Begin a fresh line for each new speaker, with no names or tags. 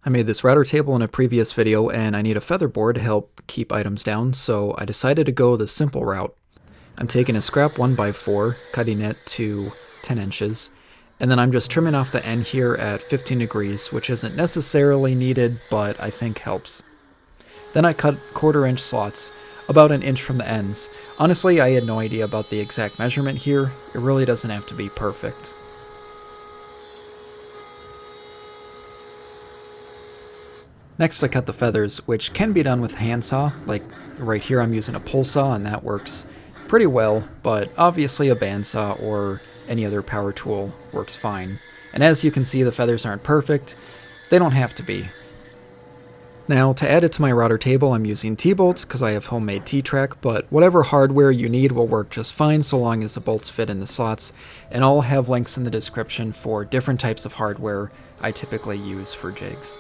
I made this router table in a previous video and I need a feather board to help keep items down, so I decided to go the simple route. I'm taking a scrap 1x4, cutting it to 10 inches, and then I'm just trimming off the end here at 15 degrees, which isn't necessarily needed, but I think helps. Then I cut 1/4 inch slots, about an inch from the ends. Honestly, I had no idea about the exact measurement here. It really doesn't have to be perfect. Next I cut the feathers, which can be done with a handsaw. Like right here I'm using a pole saw and that works pretty well, but obviously a bandsaw or any other power tool works fine. And as you can see, the feathers aren't perfect. They don't have to be. Now to add it to my router table, I'm using T-bolts because I have homemade T-track, but whatever hardware you need will work just fine so long as the bolts fit in the slots, and I'll have links in the description for different types of hardware I typically use for jigs.